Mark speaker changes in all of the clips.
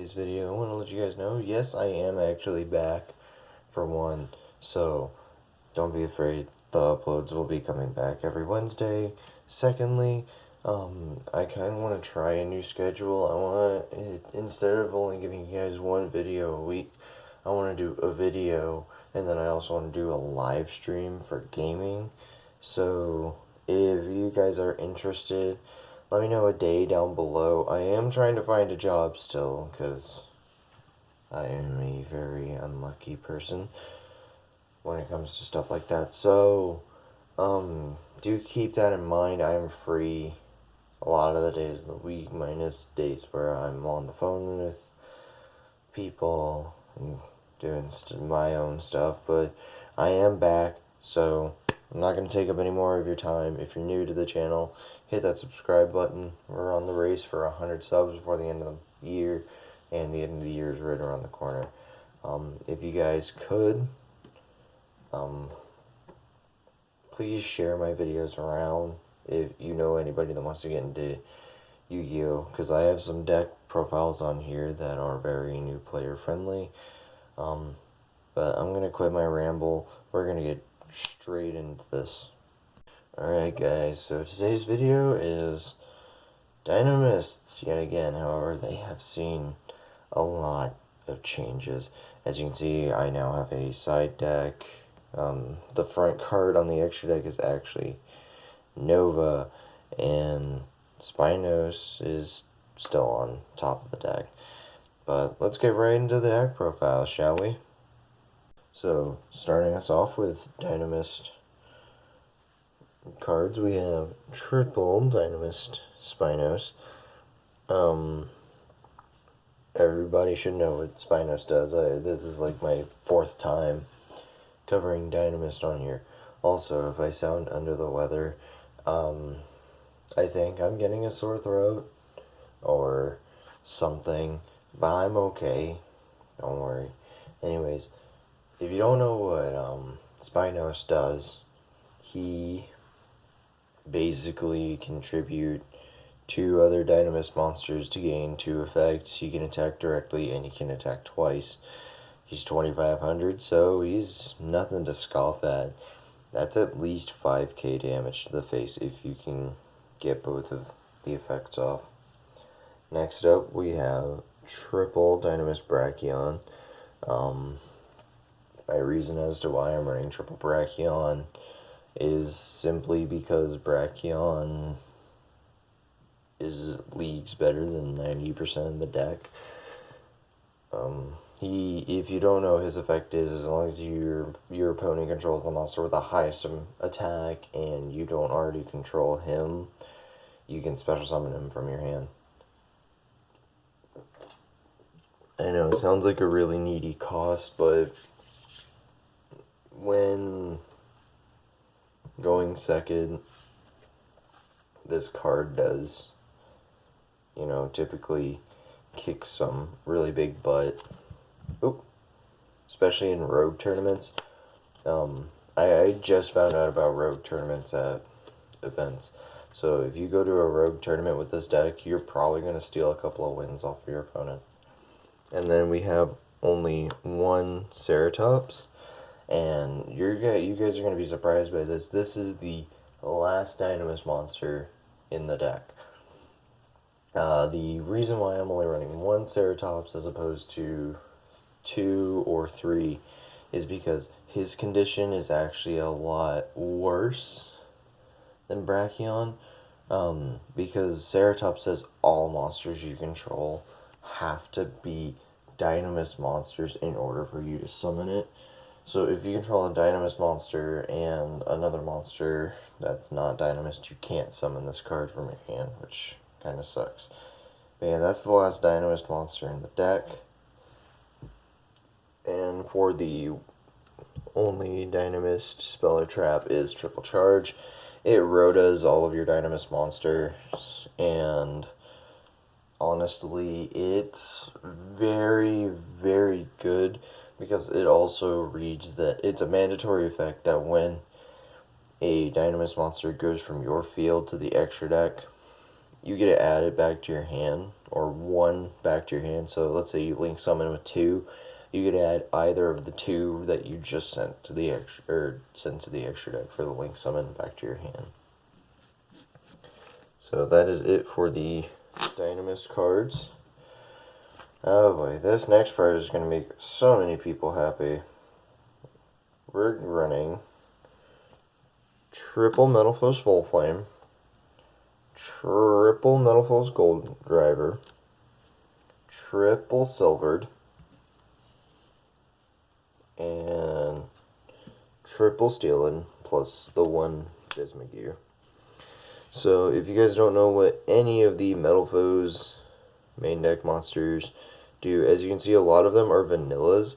Speaker 1: Today's video, I want to let you guys know, yes, I am actually back for one, so don't be afraid, the uploads will be coming back every Wednesday. Secondly, I kind of want to try a new schedule. I want it, instead of only giving you guys one video a week, I want to do a video, and then I also want to do a live stream for gaming. So if you guys are interested, let me know a day down below. I am trying to find a job still, because I am a very unlucky person when it comes to stuff like that. So, do keep that in mind. I am free a lot of the days of the week, minus days where I'm on the phone with people and doing my own stuff. But I am back, so I'm not going to take up any more of your time. If you're new to the channel, hit that subscribe button. We're on the race for 100 subs before the end of the year, and the end of the year is right around the corner. If you guys could, please share my videos around if you know anybody that wants to get into Yu-Gi-Oh! Because I have some deck profiles on here that are very new player friendly. But I'm going to quit my ramble. We're going to get straight into this. Alright guys, so today's video is Dinomists yet again. However, they have seen a lot of changes. As you can see, I now have a side deck. The front card on the extra deck is actually Nova, and Spinos is still on top of the deck. But let's get right into the deck profile, shall we? So, starting us off with Dinomist cards, we have triple Dinomist Spinos. Everybody should know what Spinos does. This is like my 4th time covering Dinomist on here. Also, if I sound under the weather, I think I'm getting a sore throat or something, but I'm okay. Don't worry. Anyways, if you don't know what Spinos does, he basically contribute 2 other Dinomist monsters to gain 2 effects. He can attack directly and he can attack twice. He's 2500, so he's nothing to scoff at. That's at least 5k damage to the face if you can get both of the effects off. Next up, we have triple Dinomist Brachion. My reason as to why I'm running triple Brachion is simply because Brachion is leagues better than 90% of the deck. If you don't know, his effect is, as long as your opponent controls the monster with the highest attack and you don't already control him, you can special summon him from your hand. I know it sounds like a really needy cost, but when going second, this card does, typically kick some really big butt. Oop. Especially in rogue tournaments. I just found out about rogue tournaments at events. So if you go to a rogue tournament with this deck, you're probably going to steal a couple of wins off of your opponent. And then we have only one Ceratops. And you guys are going to be surprised by this. This is the last Dinomist monster in the deck. The reason why I'm only running one Ceratops as opposed to 2 or 3 is because his condition is actually a lot worse than Brachion, because Ceratops says all monsters you control have to be Dinomist monsters in order for you to summon it. So if you control a Dinomist monster and another monster that's not Dinomist, you can't summon this card from your hand, which kind of sucks. But yeah, that's the last Dinomist monster in the deck. And for the only Dinomist spell or trap is Triple Charge. It rotas all of your Dinomist monsters, and honestly, it's very, very good because it also reads that it's a mandatory effect that when a Dinomist monster goes from your field to the extra deck, you get it added back to your hand or 1 back to your hand. So let's say you link summon with 2, you could add either of the 2 that you just sent to the extra deck for the link summon back to your hand. So that is it for the Dinomist cards. Oh boy, this next part is going to make so many people happy. We're running triple Metalfoes Full Flame, triple Metalfoes Gold Driver, triple Silvered, and triple Steelin, plus the 1 Bismugear. So if you guys don't know what any of the Metalfoes main deck monsters do, as you can see, a lot of them are vanillas,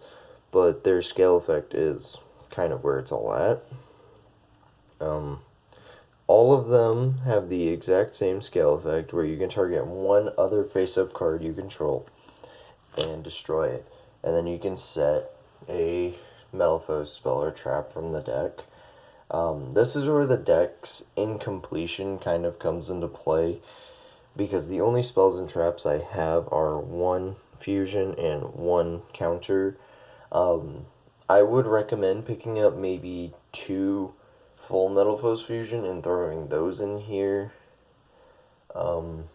Speaker 1: but their scale effect is kind of where it's all at. All of them have the exact same scale effect, where you can target 1 other face-up card you control and destroy it. And then you can set a Metalfoes spell or trap from the deck. This is where the deck's incompletion kind of comes into play, because the only spells and traps I have are 1 fusion and 1 counter. I would recommend picking up maybe 2 full Metalfoes fusion and throwing those in here. And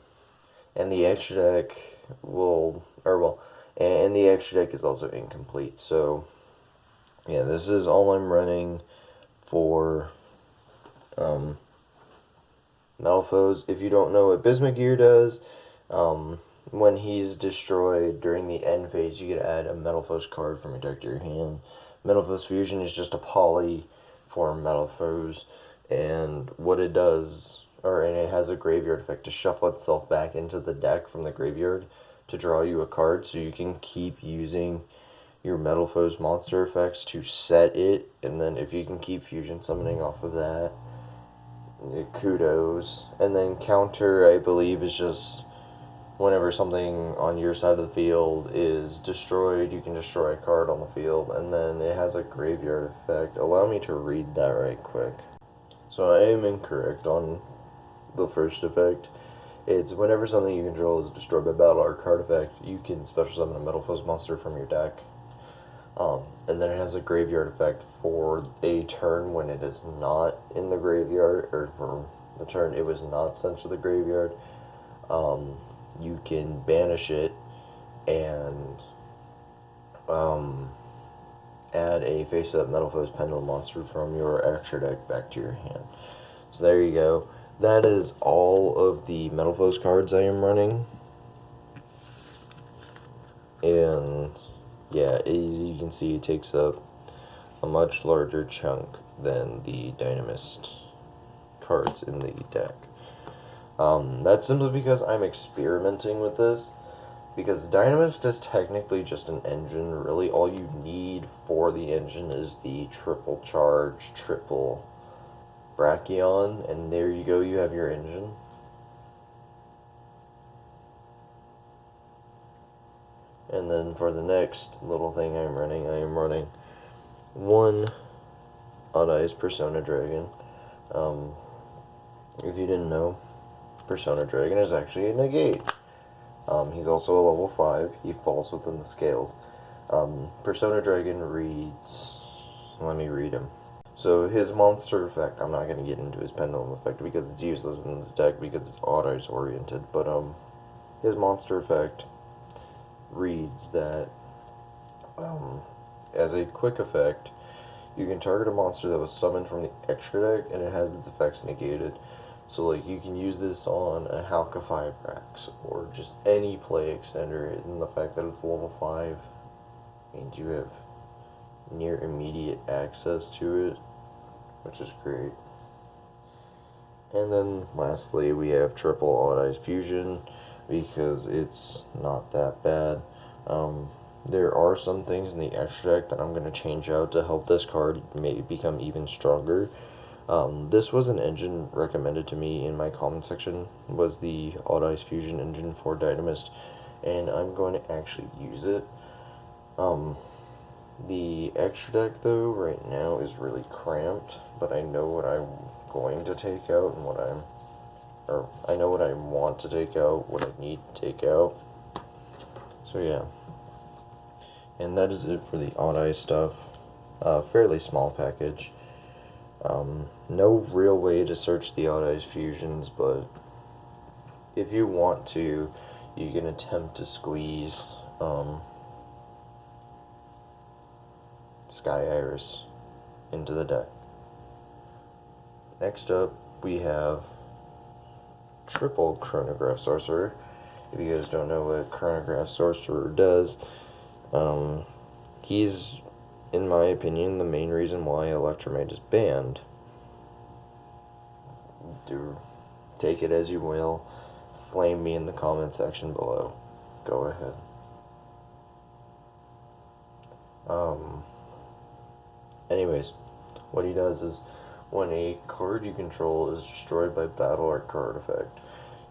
Speaker 1: the extra deck and the extra deck is also incomplete. So yeah, this is all I'm running for Metalfoes. If you don't know what Bismugear does, when he's destroyed during the end phase, you can add a Metalfoes card from your deck to your hand. Metalfoes Fusion is just a poly for Metalfoes, and what it does, and it has a graveyard effect to shuffle itself back into the deck from the graveyard to draw you a card, so you can keep using your Metalfoes monster effects to set it, and then if you can keep fusion summoning off of that, kudos. And then counter, I believe, is just whenever something on your side of the field is destroyed, you can destroy a card on the field, and then it has a graveyard effect. Allow me to read that right quick. So I am incorrect on the first effect. It's whenever something you control is destroyed by battle or card effect, you can special summon a Metalfoes monster from your deck. And then it has a graveyard effect for a turn when it is not in the graveyard, or for the turn it was not sent to the graveyard. You can banish it and add a face-up Metalfoes Pendulum monster from your extra deck back to your hand. So there you go. That is all of the Metalfoes cards I am running. And yeah, as you can see, it takes up a much larger chunk than the Dinomist cards in the deck. That's simply because I'm experimenting with this, because Dinomist is technically just an engine. Really, all you need for the engine is the triple charge, triple Brachion, and there you go, you have your engine. And then for the next little thing I am running 1 Odd Eyes Persona Dragon. If you didn't know, Persona Dragon is actually a negate. He's also a level 5. He falls within the scales. Persona Dragon reads... Let me read him. So his monster effect, I'm not going to get into his pendulum effect because it's useless in this deck because it's Odd Eyes oriented, but his monster effect reads that as a quick effect, you can target a monster that was summoned from the extra deck and it has its effects negated. So like you can use this on a Halka Fibrax or just any play extender, and the fact that it's level 5 means you have near immediate access to it, which is great. And then lastly we have triple Odd Eyes Fusion because it's not that bad. There are some things in the extra deck that I'm going to change out to help this card become even stronger. This was an engine recommended to me in my comment section, was the Odd Eyes Fusion engine for Dinomist, and I'm going to actually use it. The extra deck though right now is really cramped, but I know what I'm going to take out and what I'm or I know what I want to take out, what I need to take out. So yeah. And that is it for the Odd Eye stuff. Fairly small package. No real way to search the Odd Eyes fusions, but if you want to, you can attempt to squeeze Sky Iris into the deck. Next up, we have triple Chronograph Sorcerer. If you guys don't know what Chronograph Sorcerer does, he's, in my opinion, the main reason why Electromite is banned. Take it as you will. Flame me in the comment section below. Go ahead. Anyways, what he does is when a card you control is destroyed by battle or card effect,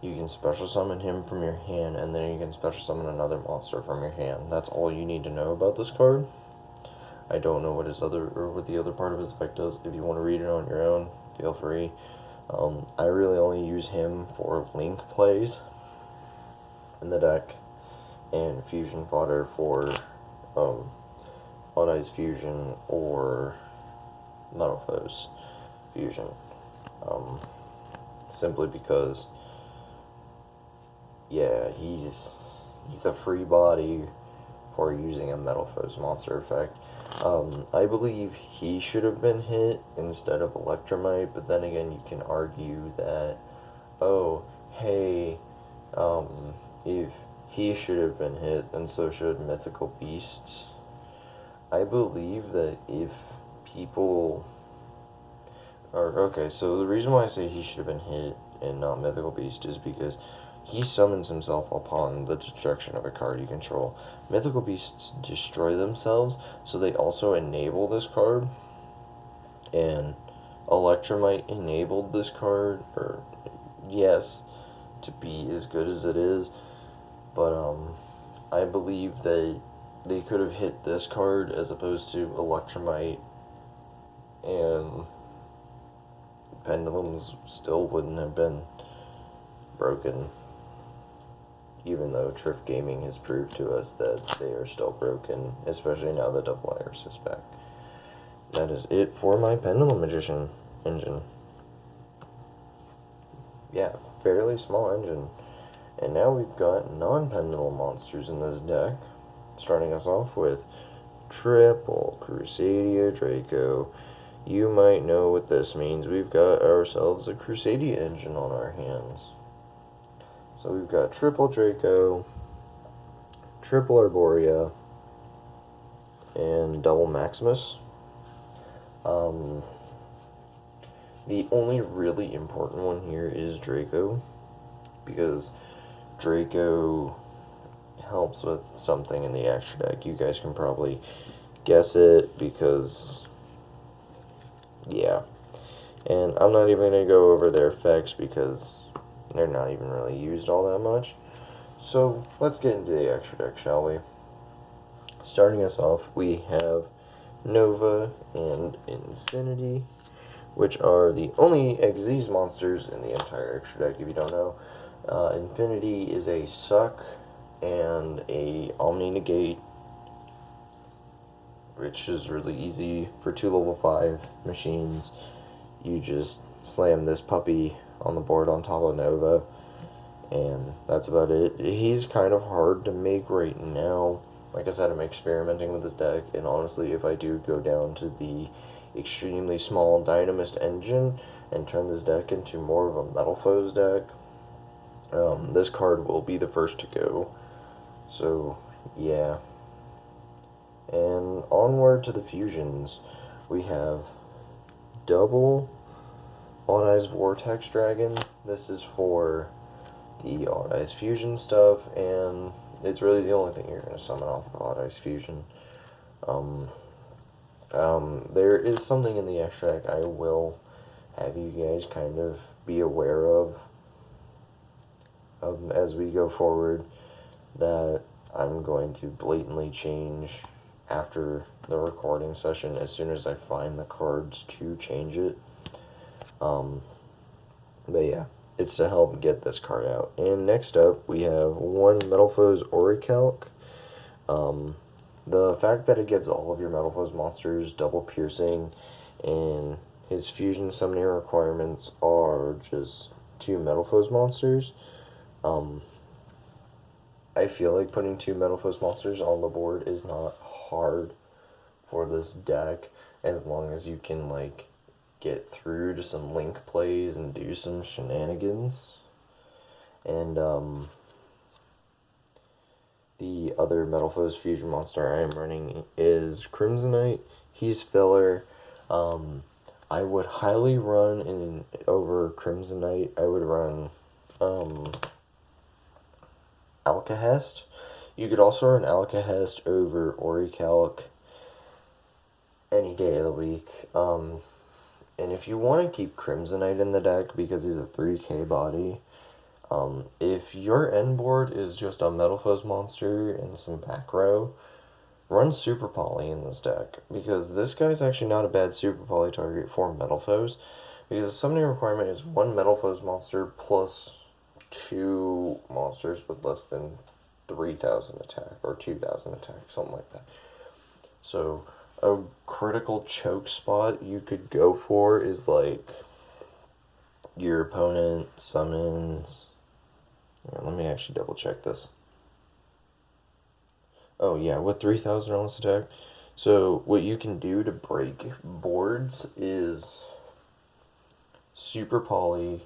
Speaker 1: you can special summon him from your hand, and then you can special summon another monster from your hand. That's all you need to know about this card. I don't know what what the other part of his effect does. If you want to read it on your own, feel free. I really only use him for link plays in the deck, and fusion fodder for Odd Eyes fusion or Metal Foes fusion. Simply because, yeah, he's a free body for using a Metal Foes monster effect. I believe he should have been hit instead of Electromite, but then again, you can argue that, oh, hey, if he should have been hit, then so should Mythical Beasts. I believe that if people okay, so the reason why I say he should have been hit and not Mythical Beast is because he summons himself upon the destruction of a card you control. Mythical Beasts destroy themselves, so they also enable this card. And Electromite enabled this card, or yes, to be as good as it is. But I believe that they could have hit this card as opposed to Electromite, and Pendulums still wouldn't have been broken, even though Triff Gaming has proved to us that they are still broken, especially now that Double Iris is back. That is it for my Pendulum Magician engine. Yeah, fairly small engine. And now we've got non-pendulum monsters in this deck, starting us off with triple Crusadia Draco. You might know what this means. We've got ourselves a Crusadia engine on our hands. So we've got triple Draco, triple Arborea, and double Maximus. The only really important one here is Draco, because Draco helps with something in the extra deck. You guys can probably guess it, because yeah. And I'm not even going to go over their effects because they're not even really used all that much. So let's get into the extra deck, shall we? Starting us off, we have Nova and Infinity, which are the only Xyz monsters in the entire extra deck, if you don't know. Infinity is a suck and a Omni Negate, which is really easy for 2 level 5 machines. You just slam this puppy on the board on top of Nova, and that's about it. He's kind of hard to make right now. Like I said, I'm experimenting with this deck, and honestly, if I do go down to the extremely small Dinomist engine and turn this deck into more of a Metal Foes deck, this card will be the first to go. So, yeah. And onward to the fusions, we have double Odd Eyes Vortex Dragon. This is for the Odd Eyes fusion stuff, and it's really the only thing you're going to summon off of Odd Eyes fusion. There is something in the extra deck I will have you guys kind of be aware of as we go forward, that I'm going to blatantly change after the recording session as soon as I find the cards to change it. But yeah, it's to help get this card out. And next up, we have one Metal Foes Orichalc. The fact that it gives all of your Metal Foes monsters double piercing, and his fusion summoning requirements are just 2 Metal Foes monsters. I feel like putting 2 Metal Foes monsters on the board is not hard for this deck, as long as you can, like, get through to some link plays and do some shenanigans. And, the other Metal Foes fusion monster I am running is Crimsonite. He's filler. I would highly run over Crimsonite. I would run Alcahest. You could also run Alcahest over Orichalc any day of the week. And if you want to keep Crimsonite in the deck because he's a 3k body, if your end board is just a Metal Foes monster and some back row, run Super Poly in this deck, because this guy's actually not a bad Super Poly target for Metal Foes, because the summoning requirement is 1 Metal Foes monster plus 2 monsters with less than 3,000 attack, or 2,000 attack, something like that. So a critical choke spot you could go for is, like, your opponent summons... Yeah, let me actually double check this. Oh yeah, with 3,000 on this attack. So what you can do to break boards is Super Poly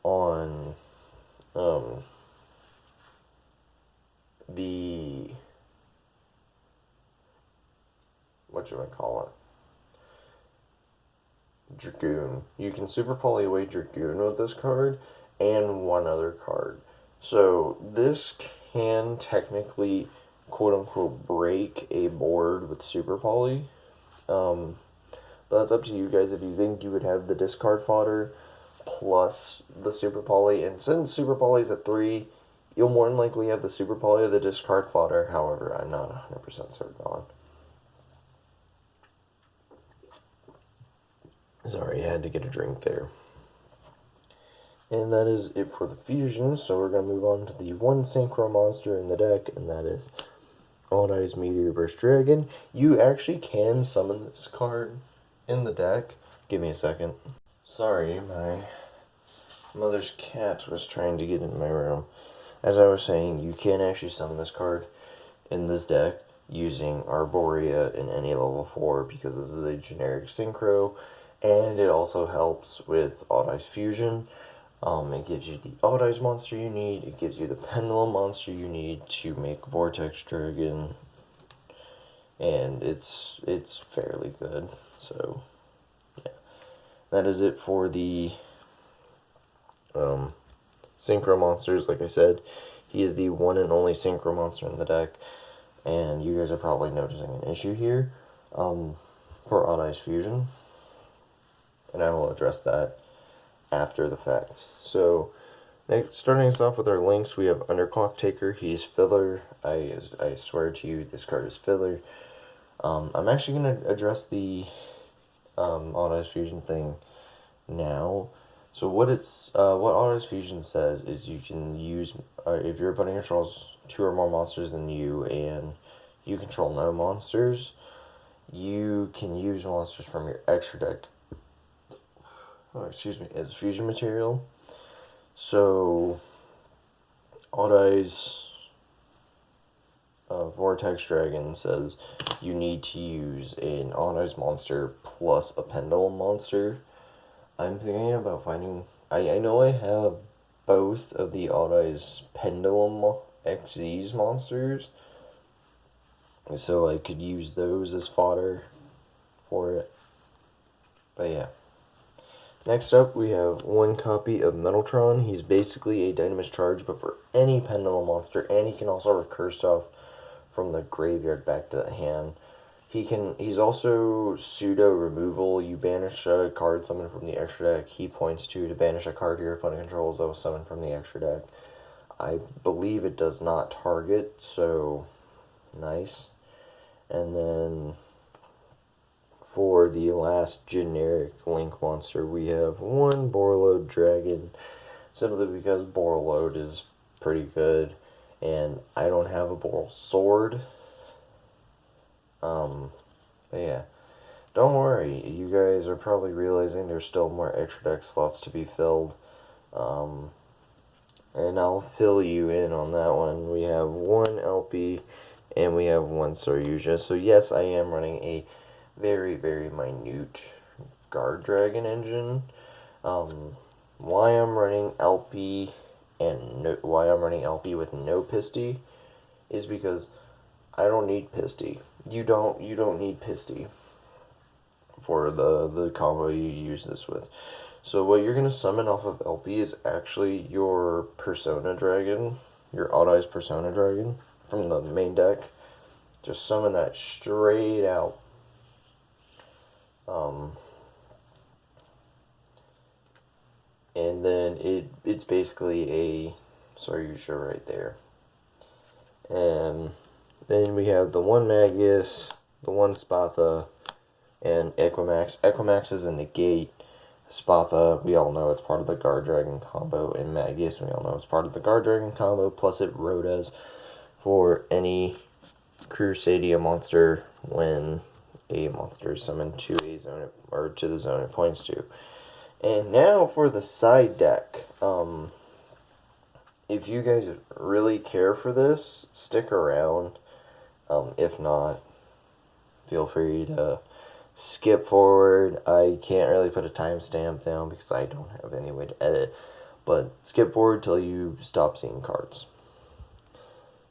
Speaker 1: on the, what should I call it? Dragoon. You can Super Poly away Dragoon with this card and one other card. So this can technically, quote unquote, break a board with Super Poly. But that's up to you guys if you think you would have the discard fodder plus the Super Poly. And since Super Poly is at 3, you'll more than likely have the Super Poly or the discard fodder. However, I'm not 100% certain on. Sorry, I had to get a drink there. And that is it for the fusion, so we're going to move on to the one synchro monster in the deck, and that is Odd Eyes Meteor Burst Dragon. You actually can summon this card in the deck. Give me a second. Sorry, my mother's cat was trying to get in my room. As I was saying, you can actually summon this card in this deck using Arborea in any level 4, because this is a generic synchro, and it also helps with Odd Eyes Fusion. It gives you the Odd Eyes monster you need, it gives you the Pendulum monster you need to make Vortex Dragon, and it's fairly good. So, yeah. That is it for the Synchro monsters. Like I said, he is the one and only Synchro monster in the deck, and you guys are probably noticing an issue here for Odd Eyes Fusion, and I will address that after the fact. So, starting us off with our links, we have Underclock Taker. He's filler. I swear to you, this card is filler. I'm actually going to address the Odd Eyes Fusion thing now. So what Odd Eyes Fusion says is you can use, if your opponent controls 2 or more monsters than you, and you control no monsters, you can use monsters from your extra deck, as fusion material. So, Odd Eyes Vortex Dragon says you need to use an Odd Eyes monster plus a Pendulum monster. I'm thinking about finding... I know I have both of the Odd Eyes Pendulum XZ's monsters, so I could use those as fodder for it. But yeah. Next up, we have one copy of Metaltron. He's basically a Dinomist charge, but for any Pendulum monster, and he can also recur stuff from the graveyard back to the hand. He's also pseudo removal. You banish a card summoned from the extra deck. He points to banish a card your opponent controls that was summoned from the extra deck. I believe it does not target, so nice. And then for the last generic Link monster, we have one Borload Dragon. simply because Boral load is pretty good, and I don't have a Boral sword. But yeah, don't worry, you guys are probably realizing there's still more extra deck slots to be filled. And I'll fill you in on that one. We have one LP and we have one Soryuja. So yes, I am running a very, very minute Guard Dragon engine. Why I'm running LP why I'm running LP with no Pisty is because I don't need Pisty. You don't need Pisty for the combo you use this with. So what you're going to summon off of LP is actually your Persona Dragon, your Odd Eyes Persona Dragon from the main deck. Just summon that straight out. And then it's basically a Soryuja right there. And then we have the one Magus, the one Spatha, and Equimax. Equimax is a negate. Spatha, we all know it's part of the Guard Dragon combo, and Magus, we all know it's part of the Guard Dragon combo, plus it rotas for any Crusadia monster when a monster is summoned to a zone, or to the zone it points to. And now for the side deck. If you guys really care for this, stick around. If not, feel free to skip forward. I can't really put a timestamp down because I don't have any way to edit, but skip forward till you stop seeing cards.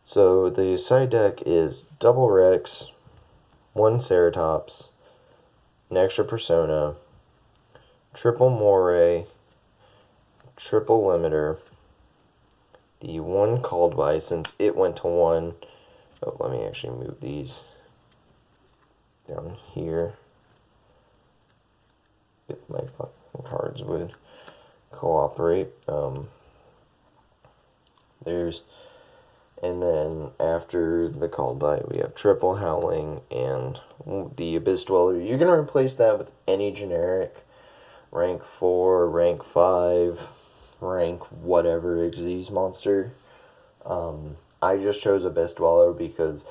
Speaker 1: So the side deck is double Rex, one Ceratops, an extra Persona, triple Moray, triple Limiter, the one Called By, since it went to one. Oh, let me actually move these down here. If my fucking cards would cooperate. And then after the Called By, we have triple Howling and the Abyss Dweller. You're going to replace that with any generic rank 4, rank 5, rank whatever Xyz monster. I just chose Abyss Dweller because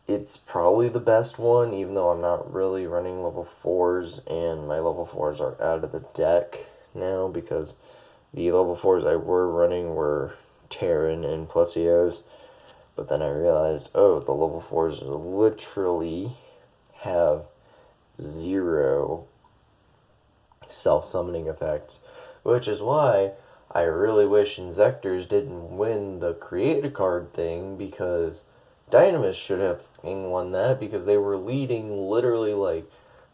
Speaker 1: it's probably the best one, even though I'm not really running level 4s, and my level 4s are out of the deck now because the level 4s I were running were Terran and Plesios, but then I realized, oh, the level 4s literally have 0 self-summoning effects, which is why I really wish Inzectors didn't win the create a card thing, because Dinomist should have won that, because they were leading literally like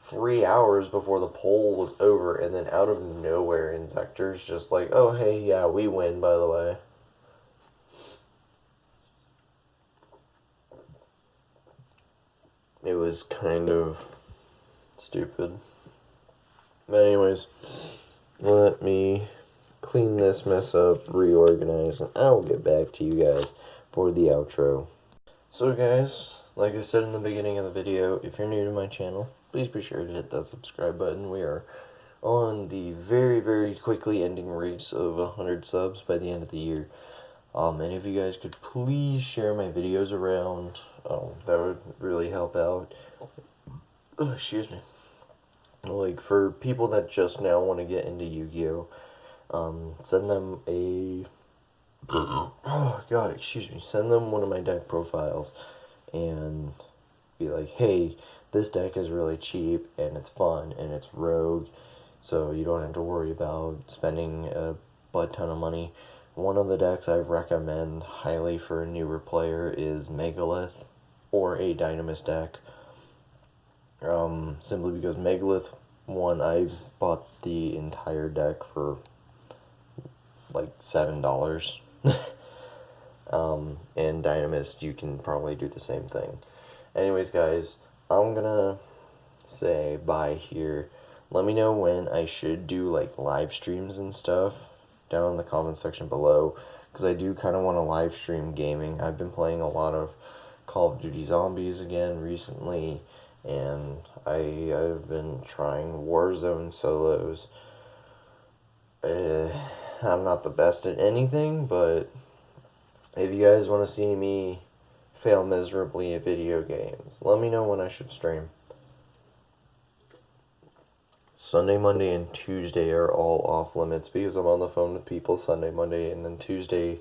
Speaker 1: 3 hours before the poll was over, and then out of nowhere Inzectors just like, oh hey, yeah, we win, by the way. It was kind of stupid. But anyways, let me clean this mess up, reorganize, and I'll get back to you guys for the outro. So guys, like I said in the beginning of the video, if you're new to my channel, please be sure to hit that subscribe button. We are on the very, very quickly ending race of 100 subs by the end of the year. And if you guys could please share my videos around, that would really help out. Oh, excuse me. Like, for people that just now want to get into Yu-Gi-Oh!, send them a... oh, God, excuse me. Send them one of my deck profiles and be like, hey, this deck is really cheap, and it's fun, and it's rogue, so you don't have to worry about spending a butt ton of money. One of the decks I recommend highly for a newer player is Megalith, or a Dinomist deck. Simply because Megalith, one, I bought the entire deck for like $7. And Dinomist, you can probably do the same thing. Anyways, guys, I'm gonna say bye here. Let me know when I should do like live streams and stuff down in the comment section below, because I do kind of want to live stream gaming. I've been playing a lot of Call of Duty Zombies again recently, and I've been trying Warzone solos. I'm not the best at anything, but if you guys want to see me fail miserably at video games, let me know when I should stream. Sunday, Monday, and Tuesday are all off limits because I'm on the phone with people Sunday, Monday, and then Tuesday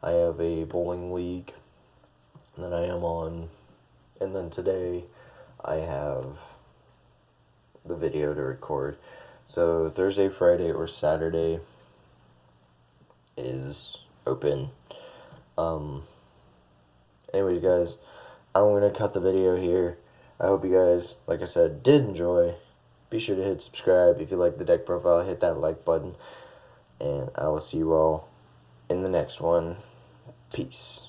Speaker 1: I have a bowling league that I am on, and then today I have the video to record. So Thursday, Friday, or Saturday is open. Anyways, guys, I'm going to cut the video here. I hope you guys, like I said, did enjoy. Be sure to hit subscribe. If you like the deck profile, hit that like button. And I will see you all in the next one. Peace.